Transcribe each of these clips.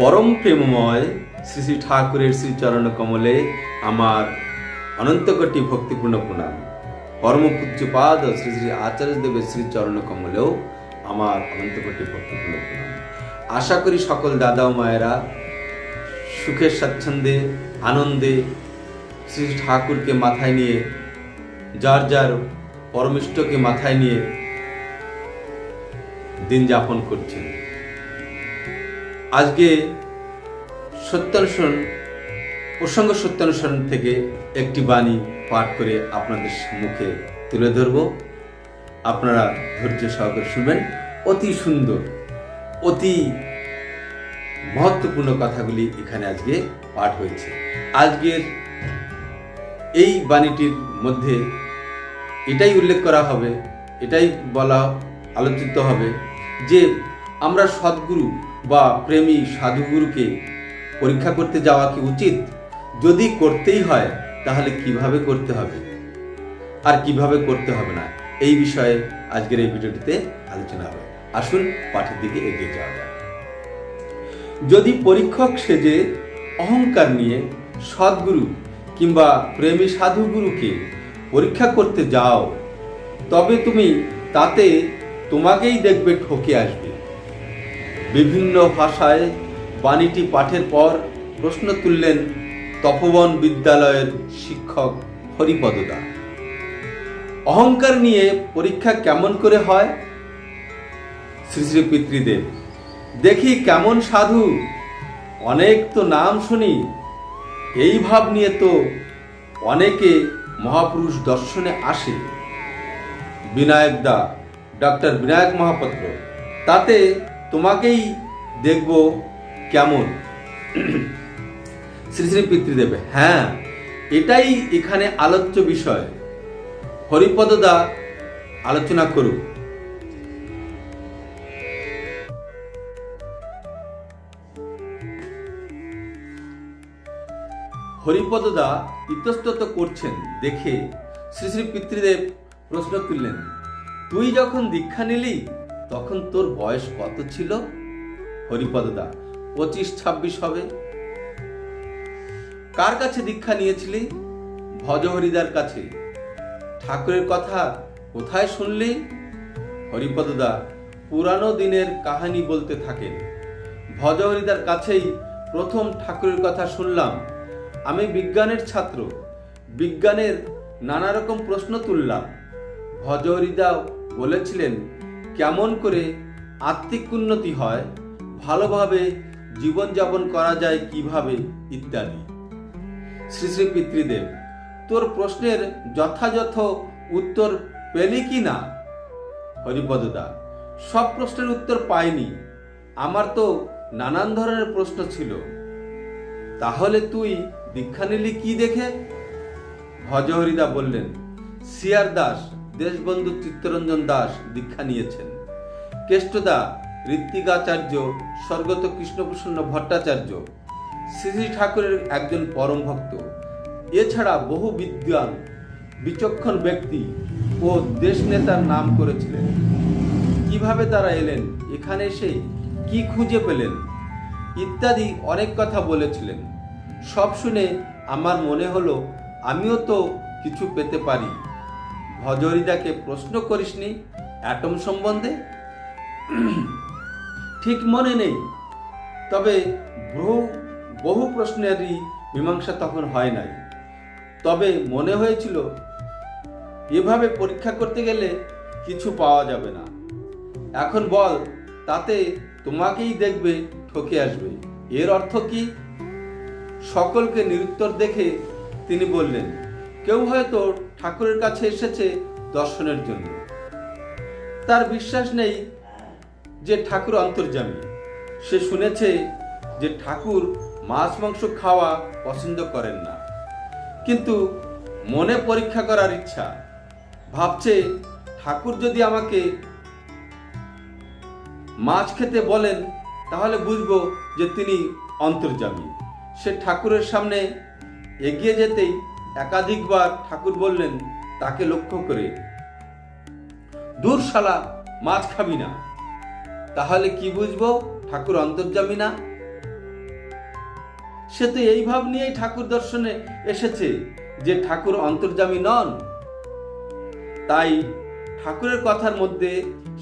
পরম প্রেমময় শ্রী শ্রী ঠাকুরের শ্রীচরণ কমলে আমার অনন্তকোটি ভক্তিপূর্ণ প্রণাম। পরম পূজ্যপাদ শ্রী শ্রী আচার্যদেবের শ্রীচরণ কমলেও আমার অনন্তকোটি ভক্তিপূর্ণ প্রণাম। আশা করি সকল দাদা ও মায়েরা সুখের স্বাচ্ছন্দ্যে আনন্দে শ্রী ঠাকুরকে মাথায় নিয়ে, যার যার পরমিষ্টকে মাথায় নিয়ে দিন যাপন করছেন। আজকে সত্যানুসরণ প্রসঙ্গ সত্যানুসরণ থেকে একটি বাণী পাঠ করে আপনাদের মুখে তুলে ধরব। আপনারা ধৈর্য সহকারে শুনবেন। অতি সুন্দর, অতি মহত্বপূর্ণ কথাগুলি এখানে আজকে পাঠ হয়েছে। আজকের এই বাণীটির মধ্যে এটাই উল্লেখ করা হবে, এটাই আলোচিত হবে যে আমরা সদ্গুরু বা প্রেমী সাধুগুরুকে পরীক্ষা করতে যাওয়া কি উচিত? যদি করতেই হয় তাহলে কিভাবে করতে হবে আর কিভাবে করতে হবে না, এই বিষয়ে আজকের এই ভিডিওটিতে আলোচনা হবে। আসুন পাঠের দিকে এগিয়ে যাওয়া যাক। যদি পরীক্ষক সেজে অহংকার নিয়ে সদ্গুরু কিংবা প্রেমী সাধুগুরুকে পরীক্ষা করতে যাও, তবে তুমি তাতে তোমাকেই দেখবে ঠকে আসবে। বিভিন্ন ভাষায় বাণীটি পাঠের পর প্রশ্ন তুললেন তপোবন বিদ্যালয়ের শিক্ষক হরিপদ দা। অহংকার নিয়ে পরীক্ষা কেমন করে হয়? শ্রী শ্রী পিতৃদেব, দেখি কেমন সাধু, অনেক তো নাম শুনি, এই ভাব নিয়ে তো অনেকে মহাপুরুষ দর্শনে আসে। বিনায়ক দা, ডক্টর বিনায়ক মহাপাত্র, তাতে তোমাকেই দেখব কেমন? শ্রী শ্রী পিতৃদেব, হ্যাঁ, এটাই এখানে আলোচ্য বিষয়। হরিপদ দা আলোচনা করুক। হরিপদ দা ইতস্তত করছেন দেখে শ্রী শ্রী পিতৃদেব প্রশ্ন তুললেন, তুই যখন দীক্ষা নিলি তখন তোর বয়স কত ছিল? হরিপদ দা, 25-26 হবে। কার কাছে দীক্ষা নিয়েছিলি? ভজহরিদার কাছে। ঠাকুরের কথা কোথায় শুনলি? হরিপদ দা পুরানো দিনের কাহিনী বলতে থাকেন। ভজহরিদার কাছেই প্রথম ঠাকুরের কথা শুনলাম। আমি বিজ্ঞানের ছাত্র, বিজ্ঞানের নানা রকম প্রশ্ন তুললাম। ভজহরিদা বলেছিলেন কেমন করে আত্মিক উন্নতি হয়, ভালোভাবে জীবনযাপন করা যায় কিভাবে, ইত্যাদি। শ্রী শ্রী পিতৃদেব, তোর প্রশ্নের যথাযথ উত্তর পেলি কি না? হরিপদ দা, সব প্রশ্নের উত্তর পাইনি, আমার তো নানান ধরনের প্রশ্ন ছিল। তাহলে তুই দীক্ষা নিলি কি দেখে? ভজহরিদা বললেন, সিআর দাস, দেশবন্ধু চিত্তরঞ্জন দাস দীক্ষা নিয়েছেন। কেষ্টদা, ঋত্বিকাচার্য, স্বর্গত কৃষ্ণপ্রসন্ন ভট্টাচার্য শ্রী শ্রী ঠাকুরের একজন পরম ভক্ত। এছাড়া বহু বিদ্বান বিচক্ষণ ব্যক্তি ও দেশ নেতার নাম করেছিলেন। কিভাবে তারা এলেন, এখানে এসে কি খুঁজে পেলেন, ইত্যাদি অনেক কথা বলেছিলেন। সব শুনে আমার মনে হলো আমিও তো কিছু পেতে পারি। ভজহরিদাকে প্রশ্ন করিসনি অ্যাটম সম্বন্ধে? ঠিক মনে নেই, তবে বহু প্রশ্নেরই মীমাংসা তখন হয় নাই। তবে মনে হয়েছিল এভাবে পরীক্ষা করতে গেলে কিছু পাওয়া যাবে না। এখন বল, তাতে তোমাকেই দেখবে ঠকে আসবে, এর অর্থ কি? সকলকে নিরুত্তর দেখে তিনি বললেন, কেউ হয়তো ঠাকুরের কাছে এসেছে দর্শনের জন্য। তার বিশ্বাস নেই যে ঠাকুর অন্তর্যামী। সে শুনেছে যে ঠাকুর মাছ মাংস খাওয়া পছন্দ করেন না, কিন্তু মনে পরীক্ষা করার ইচ্ছা। ভাবছে ঠাকুর যদি আমাকে মাছ খেতে বলেন তাহলে বুঝবো যে তিনি অন্তর্যামী। সে ঠাকুরের সামনে এগিয়ে যেতেই একাধিকবার ঠাকুর বললেন তাকে লক্ষ্য করে, দূর শালা, মাছ খাবি না। তাহলে কি বুঝবো ঠাকুর অন্তর্যামী না? সে তো এই ভাব নিয়েই ঠাকুর দর্শনে এসেছে যে ঠাকুর অন্তর্যামী নন। তাই ঠাকুরের কথার মধ্যে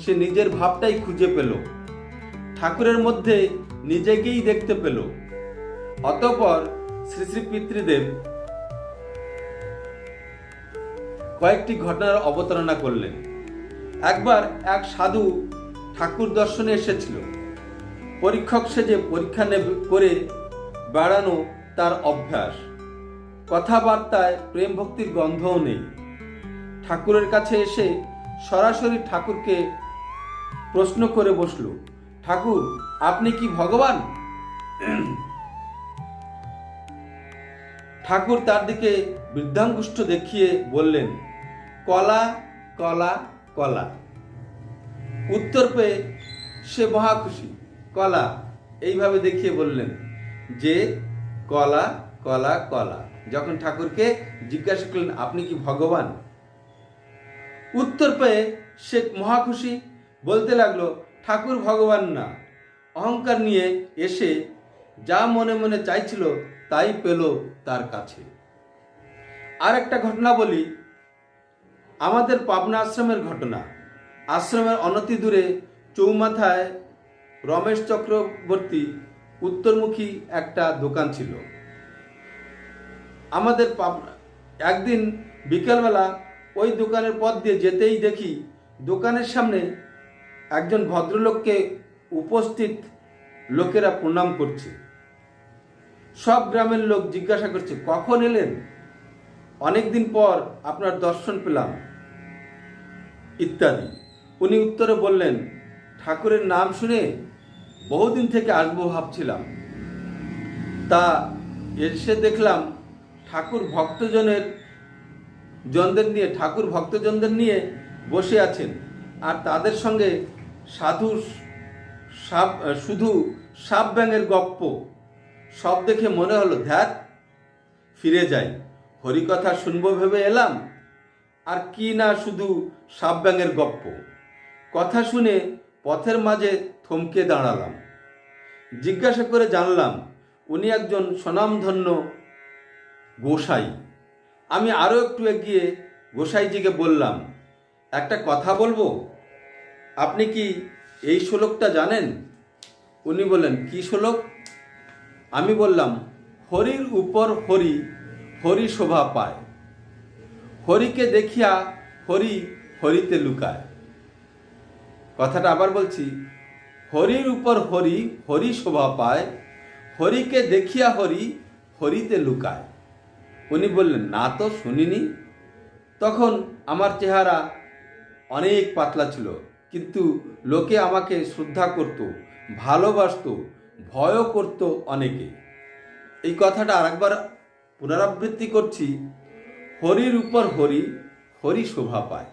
সে নিজের ভাবটাই খুঁজে পেল, ঠাকুরের মধ্যে নিজেকেই দেখতে পেল। অতঃপর শ্রী শ্রী পিতৃদেব কয়েকটি ঘটনার অবতারণা করলেন। একবার এক সাধু ঠাকুর দর্শনে এসেছিল। পরীক্ষক সেজে পরীক্ষা করে বেড়ানো তার অভ্যাস। কথাবার্তায় প্রেম ভক্তির গন্ধও নেই। ঠাকুরের কাছে এসে সরাসরি ঠাকুরকে প্রশ্ন করে বসল, ঠাকুর, আপনি কি ভগবান? ঠাকুর তার দিকে বৃদ্ধাঙ্গুষ্ঠ দেখিয়ে বললেন, কলা কলা কলা। উত্তর পেয়ে সে মহা খুশি। কলা এইভাবে দেখিয়ে বললেন যে কলা কলা কলা। যখন ঠাকুরকে জিজ্ঞাসা করলেন, আপনি কি ভগবান? উত্তর পেয়ে সে মহা খুশি, বলতে লাগলো, ঠাকুর ভগবান না, অহংকার নিয়ে এসে যা মনে মনে চাইছিল তাই পেল তার কাছে। আর একটা ঘটনা বলি, আমাদের পাবনা আশ্রমের ঘটনা। আশ্রমের অনতি দূরে চৌমাথায় রমেশ চক্রবর্তী উত্তরমুখী একটা দোকান ছিল। আমাদের একদিন বিকেলবেলা ওই দোকানের পথ দিয়ে যেতেই দেখি দোকানের সামনে একজন ভদ্রলোককে উপস্থিত লোকেরা প্রণাম করছে। সব গ্রামের লোক জিজ্ঞাসা করছে, কখন এলেন? অনেকদিন পর আপনার দর্শন পেলাম ইত্যাদি। উনি উত্তরে বললেন, ঠাকুরের নাম শুনে বহুদিন থেকে আসবো ভাবছিলাম, তা এসে দেখলাম ঠাকুর ভক্তজনদের নিয়ে বসে আছেন, আর তাদের সঙ্গে শুধু সাপ ব্যাঙের গপ্প। সব দেখে মনে হলো, ধ্যাত, ফিরে যাই, হরিকথা শুনবো ভেবে এলাম, আর কি না শুধু সাপ ব্যাঙের গপ্প। কথা শুনে পথের মাঝে থমকে দাঁড়ালাম। জিজ্ঞাসা করে জানলাম উনি একজন স্বনামধন্য গোসাই। আমি আরও একটু এগিয়ে গোসাইজিকে বললাম, একটা কথা বলবো, আপনি কি এই শ্লোকটা জানেন? উনি বললেন, কি শ্লোক? আমি বললাম, হরির উপর হরি, হরি শোভা পায়, হরিকে দেখিয়া হরি হরিতে লুকায়। কথাটা আবার বলছি, হরির উপর হরি, হরি শোভা পায়, হরিকে দেখিয়া হরি হরিতে লুকায়। উনি বললেন, না তো শুনিনি। তখন আমার চেহারা অনেক পাতলা ছিল, কিন্তু লোকে আমাকে শ্রদ্ধা করত, ভালোবাসত, ভয়ও করত অনেকে। এই কথাটা আরেকবার পুনরাবৃত্তি করছি, হরির উপর হরি, হরি শোভা পায়,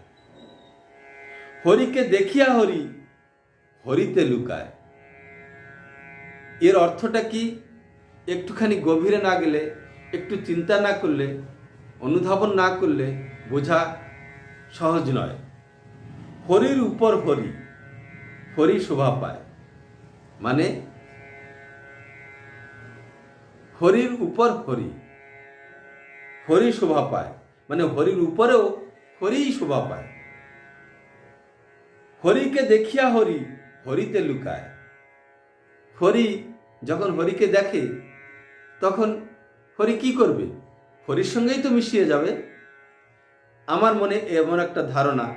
হরিকে দেখিয়া হরি হরিতে লুকায়। এর অর্থটা কি? একটুখানি গভীরে না গেলে, একটু চিন্তা না করলে, অনুধাবন না করলে বোঝা সহজ নয়। হরির উপর হরি, হরি শোভা পায়, মানে হরির উপর হরি, হরি শোভা পায়, মানে হরির উপরেও হরিই শোভা পায়। হরিকে দেখিয়া হরি হরিতে লুকায়। হরি যখন হরিকে দেখে তখন হরি কি করবে? হরির সঙ্গেই তো মিশিয়ে যাবে। আমার মনে এমন একটা ধারণা,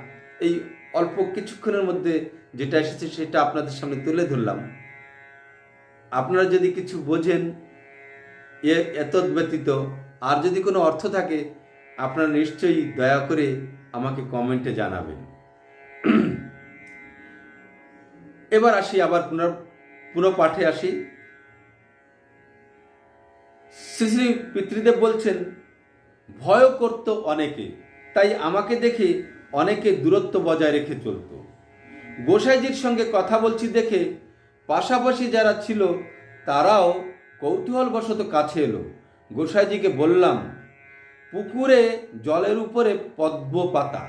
এই অল্প কিছুক্ষণের মধ্যে যেটা এসেছে সেটা আপনাদের সামনে তুলে ধরলাম। আপনারা যদি কিছু বোঝেন এতদ ব্যতীত, আর যদি কোনো অর্থ থাকে, আপনারা নিশ্চয়ই দয়া করে আমাকে কমেন্টে জানাবেন। এবার আসি, আবার পুনঃ পাঠে আসি। শ্রী শ্রী পিতৃদেব বলছেন, ভয় করত অনেকে, তাই আমাকে দেখে অনেকে দূরত্ব বজায় রেখে চলত। গোসাইজির সঙ্গে কথা বলছি দেখে পাশাপাশি যারা ছিল তারাও কৌতূহলবশত কাছে এলো। গোসাইজিকে বললাম, পুকুরে জলের উপরে পদ্ম পাতা,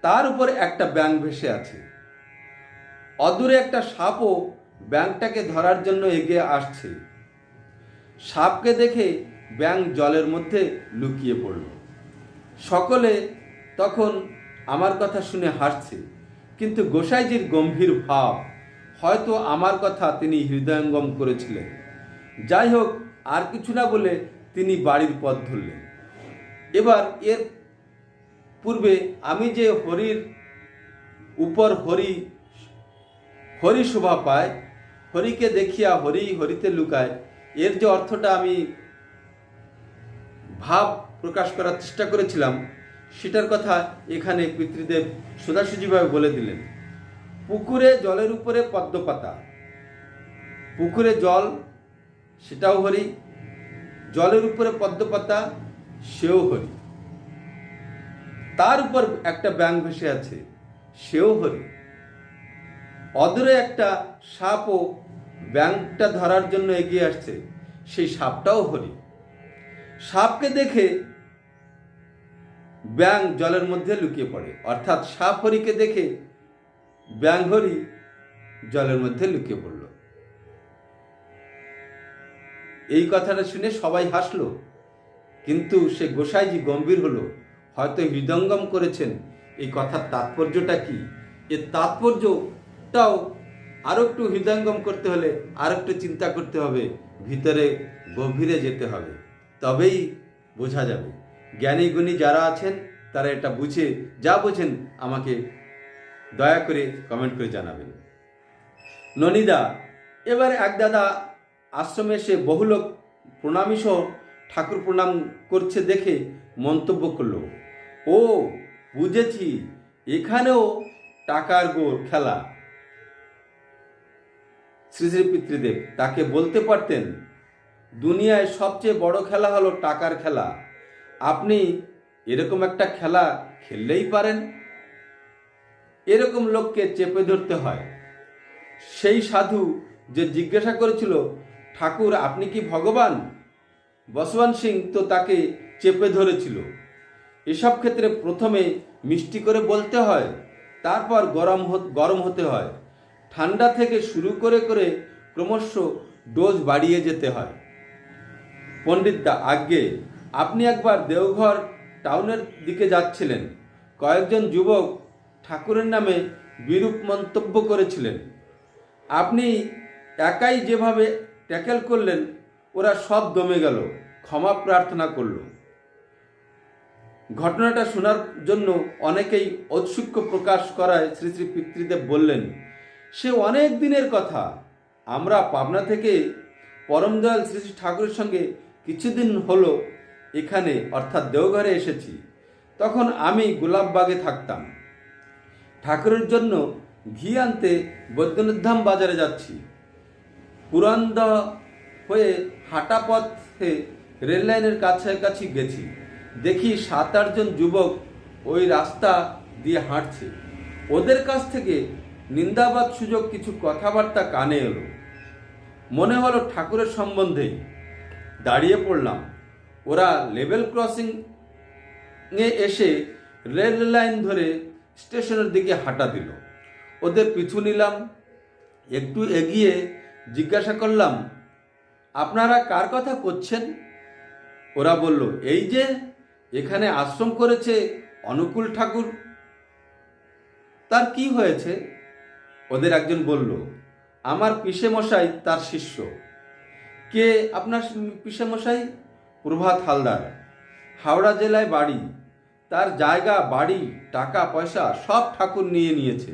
তার উপরে একটা ব্যাঙ ভেসে আছে, অদূরে একটা সাপও ব্যাঙটাকে ধরার জন্য এগিয়ে আসছে। সাপকে দেখে ব্যাঙ জলের মধ্যে লুকিয়ে পড়ল। সকলে তখন আমার কথা শুনে হাসছে, কিন্তু গোসাইজির গম্ভীর ভাব, হয়তো আমার কথা তিনি হৃদয়ঙ্গম করেছিলেন। যাই হোক, আর কিছু না বলে তিনি বাড়ির পথ ধরলেন। এবার এর পূর্বে আমি যে হরির উপর হরি শোভা পায়, হরিকে দেখিয়া হরি হরিতে লুকায়, এর যে অর্থটা আমি ভাব প্রকাশ করার চেষ্টা করেছিলাম, সেটার কথা এখানে পিতৃদেব সোজাসুজিভাবে বলে দিলেন। পুকুরে জলের উপরে পদ্মপাতা, পুকুরে জল সেটাও হরি, জলের উপরে পদ্মপাতা সেও হরি, তার উপর একটা ব্যাঙ ভেসে আছে সেও হরি, অদূরে একটা সাপও ব্যাঙটা ধরার জন্য এগিয়ে আসছে, সেই সাপটাও হরি। সাপকে দেখে ব্যাঙ জলের মধ্যে লুকিয়ে পড়ে, অর্থাৎ সাপ হরিকে দেখে ব্যাঙ হরি জলের মধ্যে লুকিয়ে পড়ল। এই কথাটা শুনে সবাই হাসলো, কিন্তু সে গোসাইজি গম্ভীর হলো, হয়তো হৃদয়ঙ্গম করেছেন এই কথার তাৎপর্যটা কি। এর তাৎপর্যটাও আরো একটু হৃদয়ঙ্গম করতে হলে আর একটু চিন্তা করতে হবে, ভিতরে গভীরে যেতে হবে, তবেই বোঝা যাবে। জ্ঞানী গুণী যারা আছেন তারা এটা বুঝে, যা বোঝেন আমাকে দয়া করে কমেন্ট করে জানাবেন। ননিদা, এবার এক দাদা আশ্রমে এসে বহু লোক প্রণামী সহ ঠাকুর প্রণাম করছে দেখে মন্তব্য করলো, ও বুঝেছি, এখানেও টাকার খেলা। শ্রী শ্রী পিতৃদেব তাকে বলতে পারতেন, দুনিয়ায় সবচেয়ে বড় খেলা হলো টাকার খেলা, আপনি এরকম একটা খেলা খেললেই পারেন। এরকম লোককে চেপে ধরতে হয়। সেই সাধু যে জিজ্ঞাসা করেছিল, ঠাকুর আপনি কি ভগবান? বসবান সিং তো তাকে চেপে ধরেছিল। এসব ক্ষেত্রে প্রথমে মিষ্টি করে বলতে হয়, তারপর গরম হতে হয়, ঠান্ডা থেকে শুরু করে করে ক্রমশ ডোজ বাড়িয়ে যেতে হয়। পণ্ডিতদা, আজ্ঞে, আপনি একবার দেওঘর টাউনের দিকে যাচ্ছিলেন, কয়েকজন যুবক ঠাকুরের নামে বিরূপ মন্তব্য করেছিলেন, আপনি একাই যেভাবে ট্যাকেল করলেন, ওরা সব দমে গেল, ক্ষমা প্রার্থনা করল। ঘটনাটা শোনার জন্য অনেকেই ঔৎসুক্য প্রকাশ করায় শ্রী শ্রী পিতৃদেব বললেন, সে অনেক দিনের কথা, আমরা পাবনা থেকে পরম দয়াল শ্রী শ্রী ঠাকুরের সঙ্গে কিছুদিন হলো এখানে অর্থাৎ দেওঘরে এসেছি। তখন আমি গোলাপবাগে থাকতাম, ঠাকুরের জন্য ঘি আনতে বৈদ্যনাথধাম বাজারে যাচ্ছি। পুরন্দা হয়ে হাঁটা পথে রেল লাইনের কাছাকাছি গেছি, দেখি 7-8 জন যুবক ওই রাস্তা দিয়ে হাঁটছে। ওদের কাছ থেকে নিন্দাবাদ সুযোগ কিছু কথাবার্তা কানে এলো, মনে হলো ঠাকুরের সম্বন্ধেই। দাঁড়িয়ে পড়লাম। ওরা লেভেল ক্রসিং এ এসে রেল লাইন ধরে স্টেশনের দিকে হাঁটা দিল। ওদের পিছু নিলাম। একটু এগিয়ে জিজ্ঞাসা করলাম, আপনারা কার কথা করছেন? ওরা বলল, এই যে এখানে আশ্রম করেছে অনুকূল ঠাকুর। তার কি হয়েছে? ওদের একজন বলল, আমার পিসে মশাই তার শিষ্য। কে আপনার পিসে মশাই? প্রভাত হালদার, হাওড়া জেলায় বাড়ি। তার জায়গা, বাড়ি, টাকা পয়সা সব ঠাকুর নিয়ে নিয়েছে।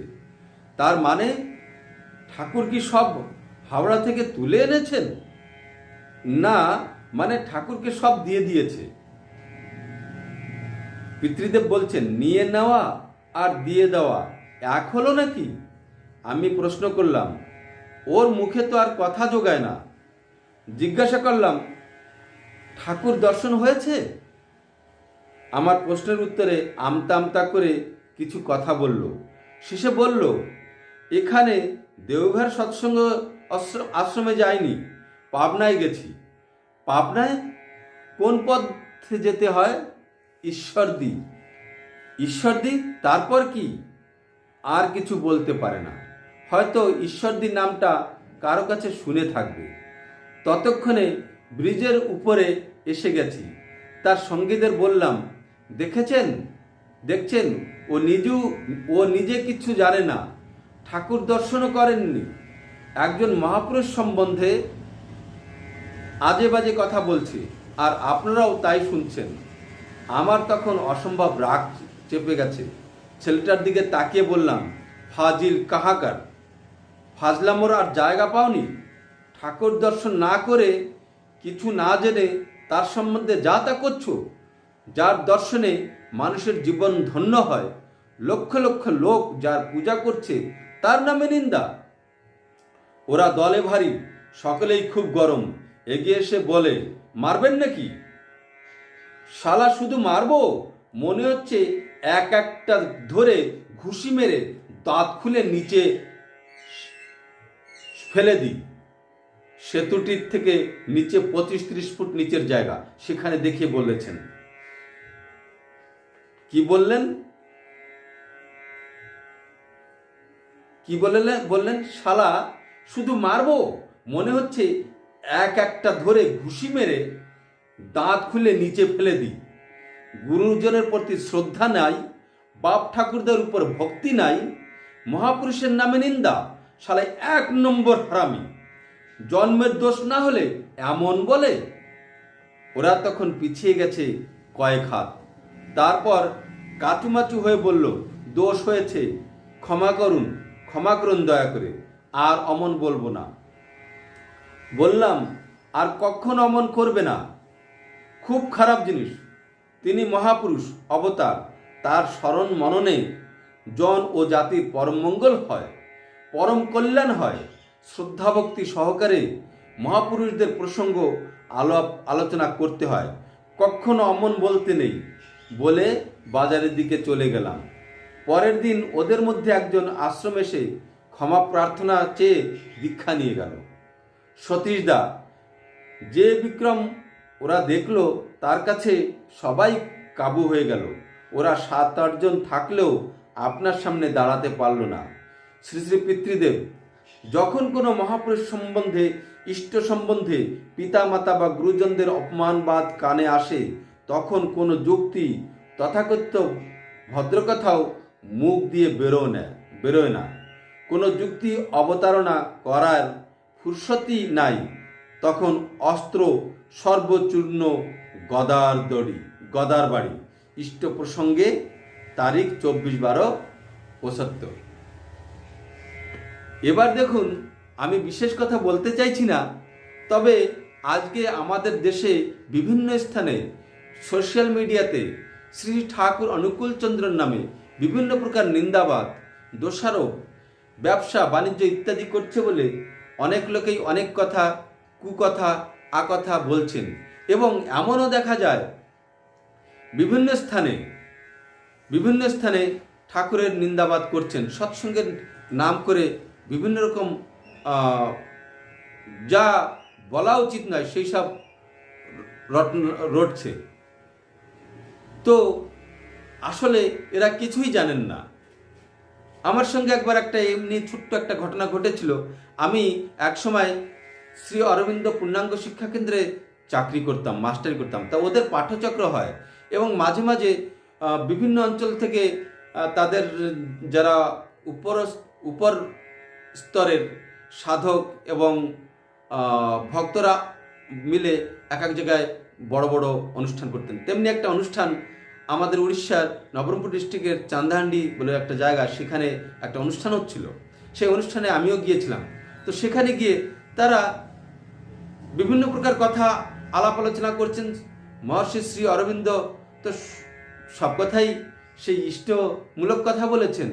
তার মানে ঠাকুর কি সব হাওড়া থেকে তুলে এনেছেন? না, মানে ঠাকুরকে সব দিয়ে দিয়েছে। পিতৃদেব বলছেন, নিয়ে নেওয়া আর দিয়ে দেওয়া এক হলো নাকি? আমি প্রশ্ন করলাম, ওর মুখে তো আর কথা জোগায় না। জিজ্ঞাসা করলাম, ঠাকুর দর্শন হয়েছে? আমার প্রশ্নের উত্তরে আমতা আমতা করে কিছু কথা বলল। শেষে বলল, এখানে দেওঘর সৎসঙ্গ আশ্রমে যায়নি, পাবনায় গেছি। পাবনায়? কোন পথে যেতে হয়? ঈশ্বরদী। ঈশ্বরদী, তারপর কি? আর কিছু বলতে পারে না। হয়তো ঈশ্বরদী নামটা কারো কাছে শুনে থাকবে। ততক্ষণে ব্রিজের উপরে এসে গেছি। তার সঙ্গীদের বললাম, দেখছেন ও নিজে কিছু জানে না, ঠাকুর দর্শনও করেননি, একজন মহাপুরুষ সম্বন্ধে আজে বাজে কথা বলছে, আর আপনারাও তাই শুনছেন। আমার তখন অসম্ভব রাগ চেপে গেছে। ছেলেটার দিকে তাকিয়ে বললাম, ফাজিল কাহাকার, ফাজলামোর আর জায়গা পাওনি? ঠাকুর দর্শন না করে, কিছু না জেনে তার সম্বন্ধে যা তা করছো। যার দর্শনে মানুষের জীবন ধন্য হয়, লক্ষ লক্ষ লোক যার পূজা করছে, তার নামে নিন্দা। ওরা দলে ভারী, সকলেই খুব গরম। এগিয়ে এসে বলে, মারবেন নাকি? শালা শুধু মারবো? মনে হচ্ছে এক একটা ধরে ঘুষি মেরে দাঁত খুলে নিচে ফেলে দিই। সেতুটির থেকে নিচে 25-30 ফুট নিচের জায়গা, সেখানে দেখিয়ে বলেছেন। কি বললেন? শালা শুধু মারবো? মনে হচ্ছে এক একটা ধরে ঘুষি মেরে দাঁত খুলে নিচে ফেলে দিই। গুরুজনের প্রতি শ্রদ্ধা নাই, বাপ ঠাকুরদের উপর ভক্তি নাই, মহাপুরুষের নামে নিন্দা। শালা 1 নম্বর হারামি। জন্মের দোষ না হলে এমন বলে? ওরা তখন পিছিয়ে গেছে কয়েক হাত। তারপর কাচুমাচু হয়ে বলল, দোষ হয়েছে, ক্ষমা করুন দয়া করে, আর অমন বলবো না। বললাম, আর কখনো অমন করবে না। খুব খারাপ জিনিস। তিনি মহাপুরুষ অবতার, তার স্মরণ মননে জন ও জাতির পরম মঙ্গল হয়, পরম কল্যাণ হয়। শ্রদ্ধাভক্তি সহকারে মহাপুরুষদের প্রসঙ্গ আলোচনা করতে হয়, কখনো অমন বলতে নেই বলে বাজারের দিকে চলে গেলাম। পরের দিন ওদের মধ্যে একজন আশ্রম এসে ক্ষমা প্রার্থনা চেয়ে দীক্ষা নিয়ে গেল। সতীশদা, যে বিক্রম ওরা দেখলো, তার কাছে সবাই কাবু হয়ে গেল। ওরা 7-8 জন থাকলেও আপনার সামনে দাঁড়াতে পারল না। শ্রী শ্রী পিতৃদেব, যখন কোনো মহাপুরুষ সম্বন্ধে, ইষ্ট সম্বন্ধে, পিতা মাতা বা গুরুজনদের অপমানবাদ কানে আসে, তখন কোনো যুক্তি, তথাকথিত ভদ্রকথাও মুখ দিয়ে বেরোয় না। কোনো যুক্তি অবতারণা করার ফুরসতি নাই। তখন অস্ত্র সর্বচূর্ণ, গদার বাড়ি। ইষ্ট প্রসঙ্গে, তারিখ 24/12/75। এবার দেখুন, আমি বিশেষ কথা বলতে চাইছি না, তবে আজকে আমাদের দেশে বিভিন্ন স্থানে সোশ্যাল মিডিয়াতে শ্রী ঠাকুর অনুকূলচন্দ্রের নামে বিভিন্ন প্রকার নিন্দাবাদ, দোষারোপ, ব্যবসা বাণিজ্য ইত্যাদি করছে বলে অনেক লোকেই অনেক কথা, কুকথা, আকথা বলছেন। এবং এমনও দেখা যায় বিভিন্ন স্থানে ঠাকুরের নিন্দাবাদ করছেন, সৎসঙ্গের নাম করে বিভিন্ন রকম যা বলা উচিত নয় সেই সব রটছে। তো আসলে এরা কিছুই জানেন না। আমার সঙ্গে একবার একটা এমনি ছোট্ট একটা ঘটনা ঘটেছিল। আমি একসময় শ্রী অরবিন্দ পূর্ণাঙ্গ শিক্ষা কেন্দ্রে চাকরি করতাম, মাস্টারি করতাম। তা ওদের পাঠচক্র হয় এবং মাঝে মাঝে বিভিন্ন অঞ্চল থেকে তাদের যারা উপর স্তরের সাধক এবং ভক্তরা মিলে এক এক জায়গায় বড় বড় অনুষ্ঠান করতেন। তেমনি একটা অনুষ্ঠান আমাদের উড়িষ্যার নবরঙ্গপুর ডিস্ট্রিক্টের চান্দাহান্ডি বলে একটা জায়গা, সেখানে একটা অনুষ্ঠান হচ্ছিল। সেই অনুষ্ঠানে আমিও গিয়েছিলাম। তো সেখানে গিয়ে তারা বিভিন্ন প্রকার কথা আলাপ আলোচনা করছেন। মহর্ষি শ্রী অরবিন্দ তো সব কথাই সেই ইষ্টমূলক কথা বলেছেন,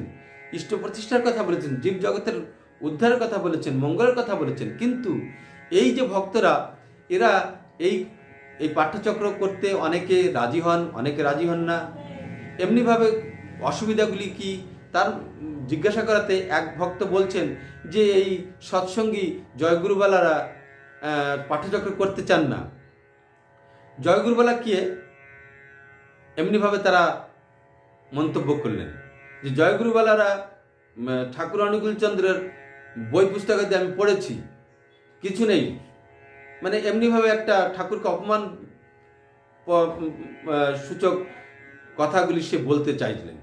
ইষ্ট প্রতিষ্ঠার কথা বলেছেন, জীব জগতের উদ্ধারের কথা বলেছেন, মঙ্গলের কথা বলেছেন। কিন্তু এই যে ভক্তরা, এরা এই পাঠ্যচক্র করতে অনেকে রাজি হন, অনেকে রাজি হন না। এমনিভাবে অসুবিধাগুলি কি তার জিজ্ঞাসা করাতে এক ভক্ত বলছেন যে এই সৎসঙ্গী জয়গুরুবালারা পাঠ্যচক্র করতে চান না। জয়গুরুবালা কে? এমনিভাবে তারা মন্তব্য করলেন যে জয়গুরুবালারা ঠাকুর অনুকূলচন্দ্রের বই পুস্তকাদি আমি পড়েছি, কিছু নেই, মানে এমনিভাবে একটা ঠাকুরকে অপমান সূচক কথাগুলি সে বলতে চাইছিলেন।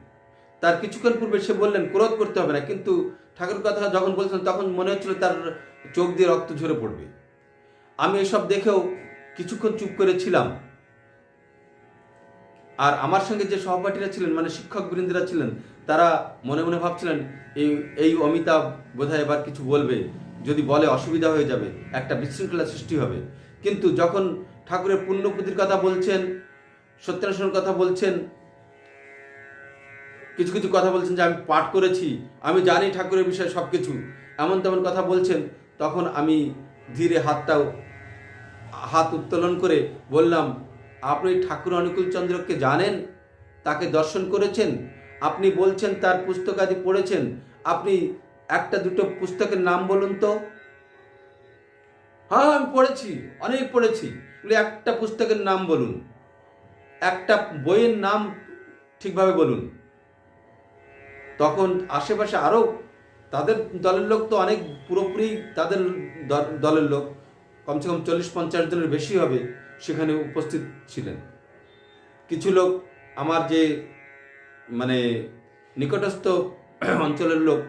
তার কিছুক্ষণ পূর্বে সে বললেন ক্রোধ করতে হবে না, কিন্তু ঠাকুর কথা যখন বলছেন তখন মনে হচ্ছিল তার চোখ দিয়ে রক্ত ঝরে পড়বে। আমি এসব দেখেও কিছুক্ষণ চুপ করেছিলাম। আর আমার সঙ্গে যে সহপাঠীরা ছিলেন, মানে শিক্ষক বৃন্দরা ছিলেন, তারা মনে মনে ভাবছিলেন এই অমিতাভ বোধহয় এবার কিছু বলবে, যদি বলে অসুবিধা হয়ে যাবে, একটা বিশৃঙ্খলা সৃষ্টি হবে। কিন্তু যখন ঠাকুরের পুণ্যপুতির কথা বলছেন, সত্যানুষ্ঠানের কথা বলছেন, কিছু কিছু কথা বলছেন যে আমি পাঠ করেছি, আমি জানি ঠাকুরের বিষয়ে সব কিছু, এমন তেমন কথা বলছেন, তখন আমি ধীরে হাত উত্তোলন করে বললাম, আপনি ঠাকুর অনুকূল চন্দ্রকে জানেন, তাকে দর্শন করেছেন, আপনি বলছেন তার পুস্তকাদি পড়েছেন, আপনি একটা দুটো পুস্তকের নাম বলুন তো। হ্যাঁ আমি পড়েছি, অনেক পড়েছি, একটা পুস্তকের নাম বলুন, একটা বইয়ের নাম ঠিকভাবে বলুন। তখন আশেপাশে আরও তাদের দলের লোক তো অনেক, পুরোপুরি তাদের দলের লোক, কমসে কম 40-50 জনের বেশি হবে সেখানে উপস্থিত ছিলেন। কিছু লোক আমার যে মানে নিকটস্থ অঞ্চলের লোক,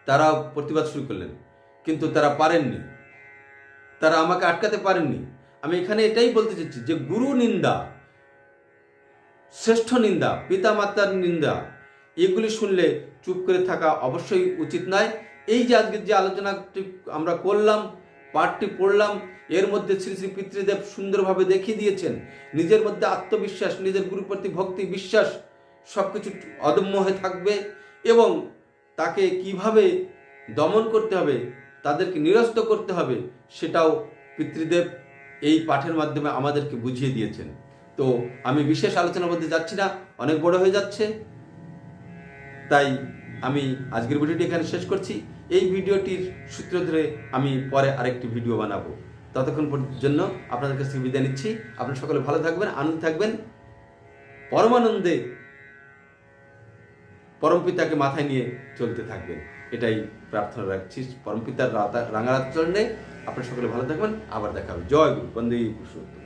তারাও প্রতিবাদ শুরু করলেন, কিন্তু তারা পারেননি, তারা আমাকে আটকাতে পারেননি। আমি এখানে এটাই বলতে চাইছি যে গুরু নিন্দা, শ্রেষ্ঠ নিন্দা, পিতা মাতার নিন্দা, এগুলি শুনলে চুপ করে থাকা অবশ্যই উচিত নয়। এই যে আজকে যে আলোচনাটি আমরা করলাম, পাঠটি পড়লাম, এর মধ্যে শ্রী শ্রী পিতৃদেব সুন্দরভাবে দেখিয়ে দিয়েছেন নিজের মধ্যে আত্মবিশ্বাস, নিজের গুরুর প্রতি ভক্তি, বিশ্বাস সবকিছু অদম্য হয়ে থাকবে, এবং তাকে কিভাবে দমন করতে হবে, তাদেরকে নিরস্ত করতে হবে, সেটাও পিতৃদেব এই পাঠের মাধ্যমে আমাদেরকে বুঝিয়ে দিয়েছেন। তো আমি বিশেষ আলোচনার মধ্যে যাচ্ছি না, অনেক বড় হয়ে যাচ্ছে, তাই আমি আজকের ভিডিওটি এখানে শেষ করছি। এই ভিডিওটির সূত্র ধরে আমি পরে আরেকটি ভিডিও বানাবো। ততক্ষণ পর্যন্ত আপনাদের কাছে বিদায় নিচ্ছি। আপনারা সকলে ভালো থাকবেন, আনন্দ থাকবেন, পরমানন্দে পরমপিতাকে মাথায় নিয়ে চলতে থাকবেন, এটাই প্রার্থনা রাখছি। পরমপিতার রাঙারাত চরণে আপনারা সকলে ভালো থাকবেন। আবার দেখা হবে। জয় গুরু, বন্দে পুরুষোত্তম।